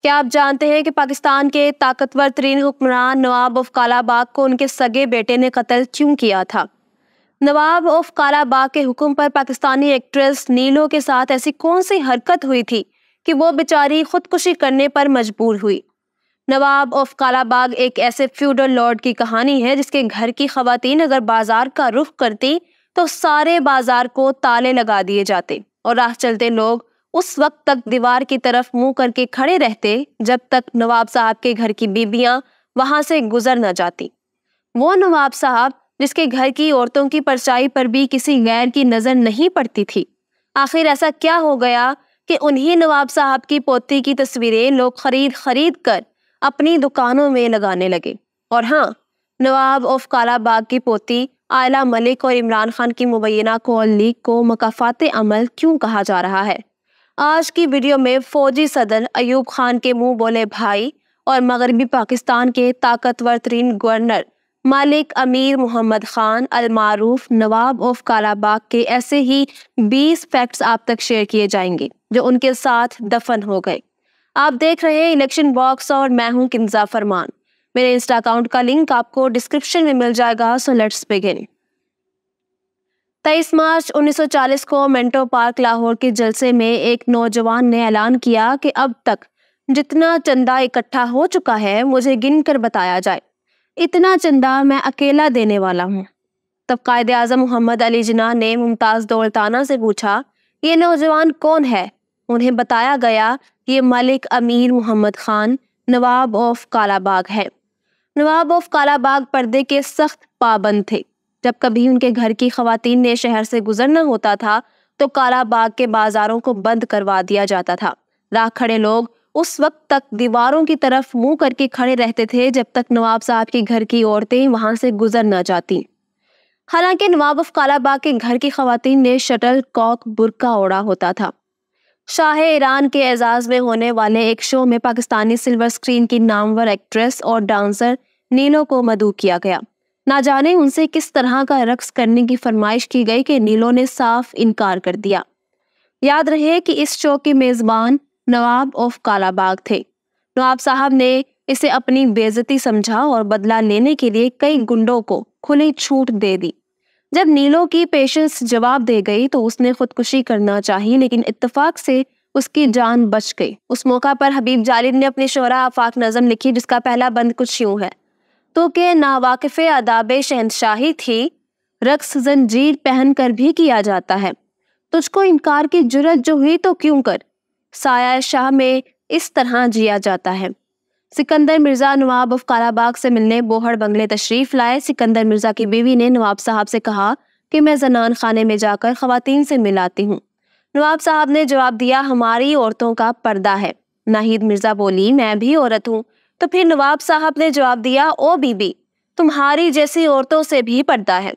کیا آپ جانتے ہیں کہ پاکستان کے طاقتور ترین حکمران نواب آف کالا باغ کو ان کے سگے بیٹے نے قتل کیوں کیا تھا؟ نواب آف کالا باغ کے حکم پر پاکستانی ایکٹریس نیلو کے ساتھ ایسی کون سی حرکت ہوئی تھی کہ وہ بیچاری خودکشی کرنے پر مجبور ہوئی؟ نواب آف کالا باغ ایک ایسے فیوڈل لارڈ کی کہانی ہے جس کے گھر کی خواتین اگر بازار کا رخ کرتی تو سارے بازار کو تالے لگا دیے جاتے اور راہ چلتے لوگ اس وقت تک دیوار کی طرف منہ کر کے کھڑے رہتے جب تک نواب صاحب کے گھر کی بیبیاں وہاں سے گزر نہ جاتی۔ وہ نواب صاحب جس کے گھر کی عورتوں کی پرچائی پر بھی کسی غیر کی نظر نہیں پڑتی تھی، آخر ایسا کیا ہو گیا کہ انہی نواب صاحب کی پوتی کی تصویریں لوگ خرید کر اپنی دکانوں میں لگانے لگے؟ اور ہاں، نواب آف کالا باغ کی پوتی عائلہ ملک اور عمران خان کی مبینہ کال لیک کو مکافات عمل کیوں کہا جا رہا ہے؟ آج کی ویڈیو میں فوجی صدر ایوب خان کے منہ بولے بھائی اور مغربی پاکستان کے طاقتور ترین گورنر ملک امیر محمد خان المعروف نواب آف کالا باغ کے ایسے ہی 20 فیکٹس آپ تک شیئر کیے جائیں گے جو ان کے ساتھ دفن ہو گئے۔ آپ دیکھ رہے ہیں الیکشن باکس اور میں ہوں کنزا فرمان۔ میرے انسٹا اکاؤنٹ کا لنک آپ کو ڈسکرپشن میں مل جائے گا، سو لیٹس بگن۔ 23 مارچ 1940 کو منٹو پارک لاہور کے جلسے میں ایک نوجوان نے اعلان کیا کہ اب تک جتنا چندہ اکٹھا ہو چکا ہے مجھے گن کر بتایا جائے، اتنا چندہ میں اکیلا دینے والا ہوں۔ تب قائد اعظم محمد علی جناح نے ممتاز دولتانہ سے پوچھا یہ نوجوان کون ہے؟ انہیں بتایا گیا یہ ملک امیر محمد خان نواب آف کالا باغ ہے۔ نواب آف کالا باغ پردے کے سخت پابند تھے۔ جب کبھی ان کے گھر کی خواتین نے شہر سے گزرنا ہوتا تھا تو کالا باغ کے بازاروں کو بند کروا دیا جاتا تھا۔ راہ کھڑے لوگ اس وقت تک دیواروں کی طرف منہ کر کے کھڑے رہتے تھے جب تک نواب صاحب کے گھر کی عورتیں وہاں سے گزر نہ جاتی۔ حالانکہ نواب آف کالا باغ کے گھر کی خواتین نے شٹل کاک برقع اوڑھا ہوتا تھا۔ شاہ ایران کے اعزاز میں ہونے والے ایک شو میں پاکستانی سلور اسکرین کی نامور ایکٹریس اور ڈانسر نیلو کو مدعو کیا گیا۔ نہ جانے ان سے کس طرح کا رقص کرنے کی فرمائش کی گئی کہ نیلو نے صاف انکار کر دیا۔ یاد رہے کہ اس شو کے میزبان نواب آف کالا باغ تھے۔ نواب صاحب نے اسے اپنی بے عزتی سمجھا اور بدلہ لینے کے لیے کئی گنڈوں کو کھلی چھوٹ دے دی۔ جب نیلو کی پیشنس جواب دے گئی تو اس نے خودکشی کرنا چاہی، لیکن اتفاق سے اس کی جان بچ گئی۔ اس موقع پر حبیب جالب نے اپنی شعرا آفاق نظم لکھی جس کا پہلا بند کچھ یوں ہے: تو کہ ناواقف آداب شہنشاہی تھی، رقص زنجیر پہن کر بھی کیا جاتا ہے، تجھ کو انکار کی جرت جو ہوئی تو کیوں کر، سایہ شاہ میں اس طرح جیا جاتا ہے۔ سکندر مرزا نواب آف کالا باغ سے ملنے بوہڑ بنگلے تشریف لائے۔ سکندر مرزا کی بیوی نے نواب صاحب سے کہا کہ میں زنان خانے میں جا کر خواتین سے ملاتی ہوں۔ نواب صاحب نے جواب دیا ہماری عورتوں کا پردہ ہے۔ ناہید مرزا بولی میں بھی عورت ہوں۔ تو پھر نواب صاحب نے جواب دیا او بی بی، تمہاری جیسی عورتوں سے بھی پردہ ہے۔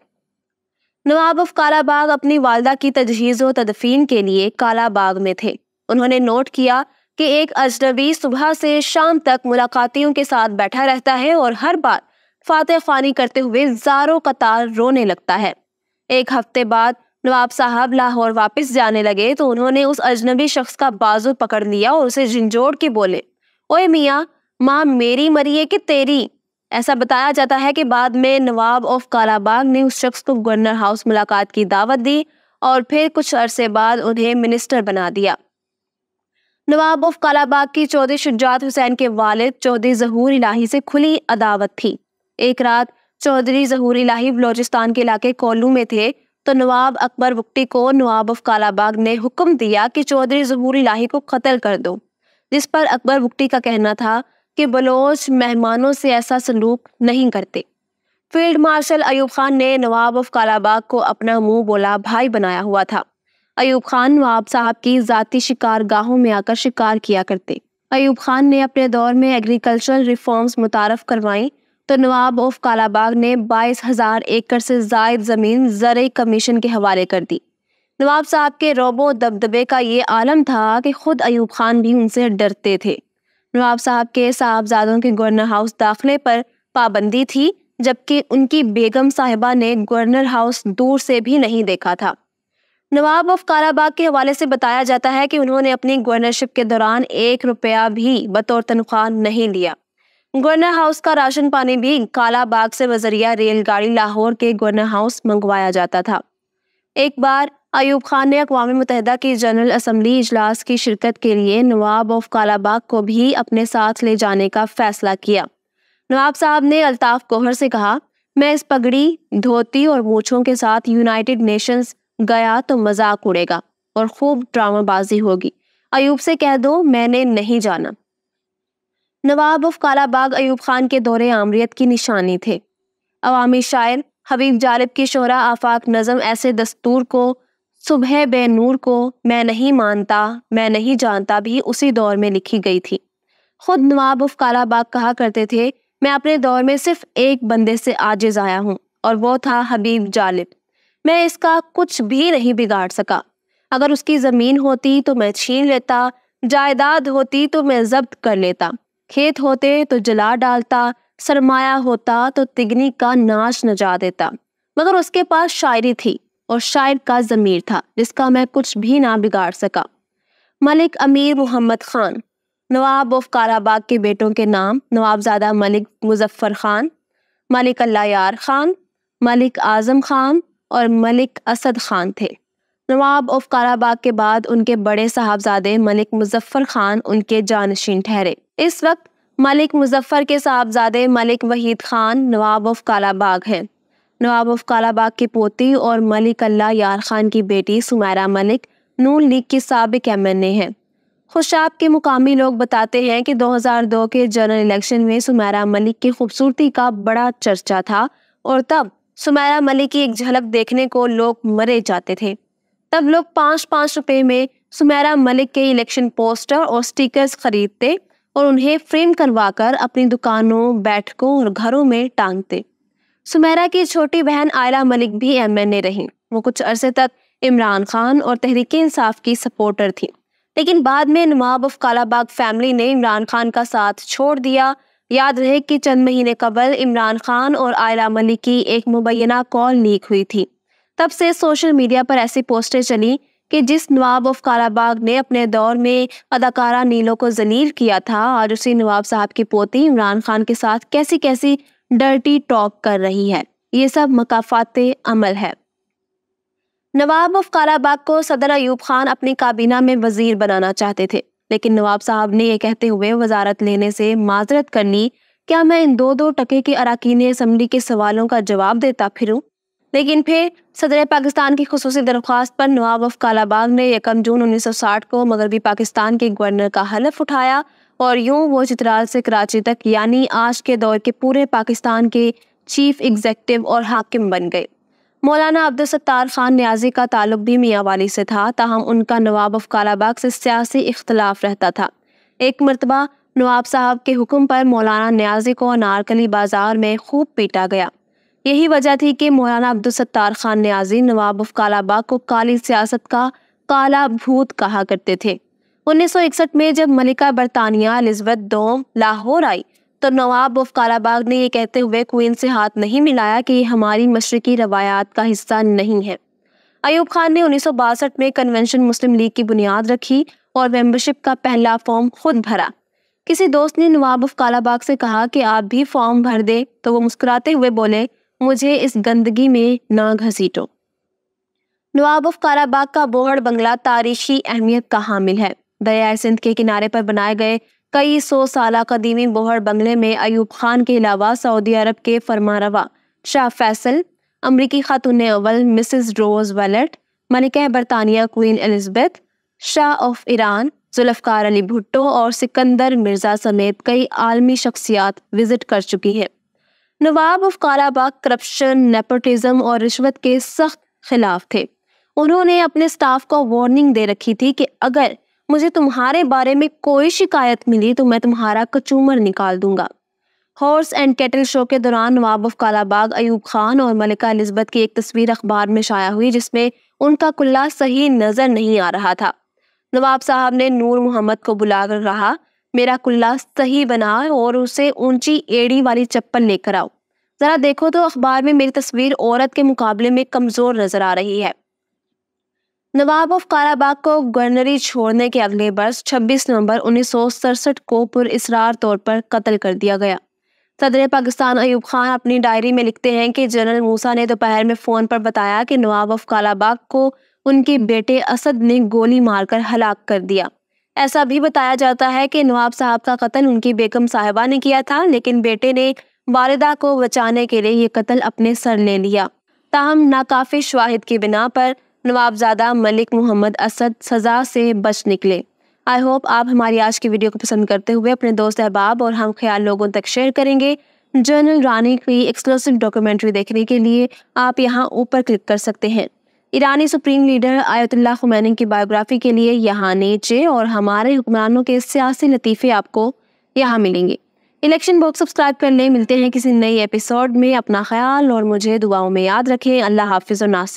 نواب آف کالا باغ اپنی والدہ کی تجہیز و تدفین کے لیے کالا باغ میں تھے۔ انہوں نے نوٹ کیا کہ ایک اجنبی صبح سے شام تک ملاقاتیوں کے ساتھ بیٹھا رہتا ہے اور ہر بار فاتح خوانی کرتے ہوئے زاروں قطار رونے لگتا ہے۔ ایک ہفتے بعد نواب صاحب لاہور واپس جانے لگے تو انہوں نے اس اجنبی شخص کا بازو پکڑ لیا اور اسے جھنجھوڑ کے بولے اوے میاں، ماں میری مری ہے کہ تیری؟ ایسا بتایا جاتا ہے کہ بعد میں نواب آف کالا باغ نے اس شخص کو گورنر ہاؤس ملاقات کی دعوت دی اور پھر کچھ عرصے بعد انہیں منسٹر بنا دیا۔ نواب آف کالا باغ کی چودھری شجاعت حسین کے والد چودھری ظہور الہی سے کھلی عداوت تھی۔ ایک رات چودھری ظہور الہی بلوچستان کے علاقے کولو میں تھے تو نواب اکبر بگٹی کو نواب آف کالا باغ نے حکم دیا کہ چودھری ظہور الہی کو قتل کر دو، جس پر اکبر بگٹی کا کہنا تھا کہ بلوچ مہمانوں سے ایسا سلوک نہیں کرتے۔ فیلڈ مارشل ایوب خان نے نواب آف کالا باغ کو اپنا منہ بولا بھائی بنایا ہوا تھا۔ ایوب خان نواب صاحب کی ذاتی شکار گاہوں میں آ کر شکار کیا کرتے۔ ایوب خان نے اپنے دور میں ایگریکلچرل ریفارمز متعارف کروائیں تو نواب آف کالا باغ نے 22,000 ایکڑ سے زائد زمین زرعی کمیشن کے حوالے کر دی۔ نواب صاحب کے رعب و دبدبے کا یہ عالم تھا کہ خود ایوب خان بھی ان سے ڈرتے تھے۔ نواب صاحب کے صاحبزادوں کے گورنر ہاؤس داخلے پر پابندی تھی، جبکہ ان کی بیگم صاحبہ نے گورنر ہاؤس دور سے بھی نہیں دیکھا تھا۔ نواب آف کالا باغ کے حوالے سے بتایا جاتا ہے کہ انہوں نے اپنی گورنرشپ کے دوران 1 روپیہ بھی بطور تنخواہ نہیں لیا۔ گورنر ہاؤس کا راشن پانی بھی کالا باغ سے بذریعہ ریل گاڑی لاہور کے گورنر ہاؤس منگوایا جاتا تھا۔ ایک بار ایوب خان نے اقوام متحدہ کی جنرل اسمبلی اجلاس کی شرکت کے لیے نواب آف کالا باغ کو بھی اپنے ساتھ لے جانے کا فیصلہ کیا۔ نواب صاحب نے الطاف گوہر سے کہا، میں اس پگڑی، دھوتی اور مونچھوں کے ساتھ یونائیٹڈ نیشنز گیا تو مذاق اڑے گا اور خوب ڈرامہ بازی ہوگی۔ ایوب سے کہہ دو میں نے نہیں جانا۔ نواب آف کالا باغ ایوب خان کے دور آمریت کی نشانی تھے۔ عوامی شاعر حبیب جالب کی شعرا آفاق نظم ایسے دستور کو، صبح بے نور کو، میں نہیں مانتا میں نہیں جانتا بھی اسی دور میں لکھی گئی تھی۔ خود نواب آف کالا باغ کہا کرتے تھے، میں اپنے دور میں صرف ایک بندے سے عاجز آیا ہوں اور وہ تھا حبیب جالب۔ میں اس کا کچھ بھی نہیں بگاڑ سکا۔ اگر اس کی زمین ہوتی تو میں چھین لیتا، جائیداد ہوتی تو میں ضبط کر لیتا، کھیت ہوتے تو جلا ڈالتا، سرمایہ ہوتا تو تگنی کا ناش نجا دیتا، مگر اس کے پاس شاعری تھی اور شاعر کا ضمیر تھا جس کا میں کچھ بھی نہ بگاڑ سکا۔ ملک امیر محمد خان۔ نواب آف کالا باغ کے بیٹوں کے نام نوابزادہ ملک مظفر خان، ملک اللہ یار خان، ملک اعظم خان اور ملک اسد خان تھے۔ نواب آف کالا باغ کے بعد ان کے بڑے صاحبزادے ملک مظفر خان ان کے جانشین ٹھہرے۔ اس وقت ملک مظفر کے صاحبزادے ملک وحید خان نواب آف کالا باغ ہیں۔ نواب آف کالا باغ کی پوتی اور ملک اللہ یار خان کی بیٹی سمیرہ ملک نون لیگ کی سابق MNA ہیں۔ خوشاب کے مقامی لوگ بتاتے ہیں کہ 2002 کے جنرل الیکشن میں سمیرہ ملک کی خوبصورتی کا بڑا چرچا تھا اور تب سمیرہ ملک کی ایک جھلک دیکھنے کو لوگ مرے جاتے تھے۔ تب لوگ 5 روپے میں سمیرہ ملک کے الیکشن پوسٹر اور سٹیکرز خریدتے اور انہیں فریم کروا کر اپنی دکانوں، بیٹھکوں اور گھروں میں ٹانگتے۔ سمیرہ کی چھوٹی بہن عائلہ ملک بھی MNA رہیں۔ وہ کچھ عرصے تک عمران خان اور تحریک انصاف کی سپورٹر تھی، لیکن بعد میں نواب آف کالا باغ فیملی نے عمران خان کا ساتھ چھوڑ دیا۔ یاد رہے کہ چند مہینے قبل عمران خان اور عائلہ ملک کی ایک مبینہ کال لیک ہوئی تھی۔ تب سے سوشل میڈیا پر ایسی پوسٹیں چلی کہ جس نواب آف کالا باغ نے اپنے دور میں اداکارہ نیلو کو ذلیل کیا تھا، آج اسی نواب صاحب کی پوتی عمران خان کے ساتھ کیسی کیسی ڈرٹی ٹاک کر رہی ہے۔ یہ سب مکافات عمل ہے۔ نواب آف کالا باغ کو صدر ایوب خان اپنی کابینہ میں وزیر بنانا چاہتے تھے، لیکن نواب صاحب نے یہ کہتے ہوئے وزارت لینے سے معذرت کر لی، کیا میں ان 2 ٹکے کے اراکین اسمبلی کے سوالوں کا جواب دیتا پھروں؟ لیکن پھر صدر پاکستان کی خصوصی درخواست پر نواب آف کالا باغ نے 1 جون 1960 کو مغربی پاکستان کے گورنر کا حلف اٹھایا اور یوں وہ چترال سے کراچی تک یعنی آج کے دور کے پورے پاکستان کے چیف ایگزیکٹو اور حاکم بن گئے۔ مولانا عبدالستار خان نیازی کا تعلق بھی میاں والی سے تھا، تاہم ان کا نواب آف کالا باغ سے سیاسی اختلاف رہتا تھا۔ ایک مرتبہ نواب صاحب کے حکم پر مولانا نیازی کو انارکلی بازار میں خوب پیٹا گیا۔ یہی وجہ تھی کہ مولانا عبدالستار خان نیازی نواب آف کالا باغ کو کالی سیاست کا کالا بھوت کہا کرتے تھے۔ 1961 میں جب ملکہ برطانیہ الزبتھ دوم لاہور آئی تو نواب آف کالا باغ نے یہ کہتے ہوئے کوئین سے ہاتھ نہیں ملایا کہ یہ ہماری مشرقی روایات کا حصہ نہیں ہے۔ ایوب خان نے 1962 میں کنونشن مسلم لیگ کی بنیاد رکھی اور ممبرشپ کا پہلا فارم خود بھرا۔ کسی دوست نے نواب آف کالا باغ سے کہا کہ آپ بھی فارم بھر دے تو وہ مسکراتے ہوئے بولے، مجھے اس گندگی میں نہ گھسیٹو۔ نواب آف کالا باغ کا بوہڑ بنگلہ تاریخی اہمیت کا حامل ہے۔ دریائے سندھ کے کنارے پر بنائے گئے کئی 100 سالہ قدیمی بوہڑ بنگلے میں ایوب خان کے علاوہ سعودی عرب کے فرمانروا شاہ فیصل، امریکی خاتون اول مسز روز ویلٹ، ملکہ برطانیہ کوئین الزبتھ، شاہ آف ایران ذوالفقار علی بھٹو اور سکندر مرزا سمیت کئی عالمی شخصیات وزٹ کر چکی ہیں۔ نواب of Kala Bagh corruption, nepotism اور رشوت کے سخت خلاف تھے۔ انہوں نے اپنے سٹاف کو وارننگ دے رکھی تھی کہ اگر مجھے تمہارے بارے میں کوئی شکایت ملی تو میں تمہارا کچومر نکال دوں گا۔ ہارس اینڈ کیٹل شو کے دوران نواب آف کالا باغ ایوب خان اور ملکہ الزبتھ کی ایک تصویر اخبار میں شائع ہوئی جس میں ان کا کلہ صحیح نظر نہیں آ رہا تھا۔ نواب صاحب نے نور محمد کو بلا کر کہا، میرا کلہ صحیح بنا اور اسے اونچی ایڑی والی چپل لے کر آؤ، ذرا دیکھو تو اخبار میں میری تصویر عورت کے مقابلے میں کمزور نظر آ رہی ہے۔ نواب آف قارا باغ کو گورنری چھوڑنے کے اگلے برس 26 نومبر 1967 کو پر اسرار طور پر قتل کر دیا گیا۔ صدر پاکستان ایوب خان اپنی ڈائری میں لکھتے ہیں کہ جنرل موسیٰ نے دوپہر میں فون پر بتایا کہ نواب آف قارا باغ کو ان کے بیٹے اسد نے گولی مار کر ہلاک کر دیا۔ ایسا بھی بتایا جاتا ہے کہ نواب صاحب کا قتل ان کی بیگم صاحبہ نے کیا تھا، لیکن بیٹے نے والدہ کو بچانے کے لیے یہ قتل اپنے سر لے لیا۔ تاہم ناکافی شواہد کی بنا پر نوابزادہ ملک محمد اسد سزا سے بچ نکلے۔ آئی ہوپ آپ ہماری آج کی ویڈیو کو پسند کرتے ہوئے اپنے دوست احباب اور ہم خیال لوگوں تک شیئر کریں گے۔ جنرل رانی کی ایکسکلوسیو ڈاکیومنٹری دیکھنے کے لیے آپ یہاں اوپر کلک کر سکتے ہیں۔ ایرانی سپریم لیڈر آیت اللہ خمینی کی بایوگرافی کے لیے یہاں نیچے، اور ہمارے حکمرانوں کے سیاسی لطیفے آپ کو یہاں ملیں گے۔ الیکشن باکس سبسکرائب کر لیں۔ ملتے ہیں کسی نئی ایپیسوڈ میں۔ اپنا خیال اور مجھے دعاؤں میں یاد رکھیں۔ اللہ حافظ و ناصر۔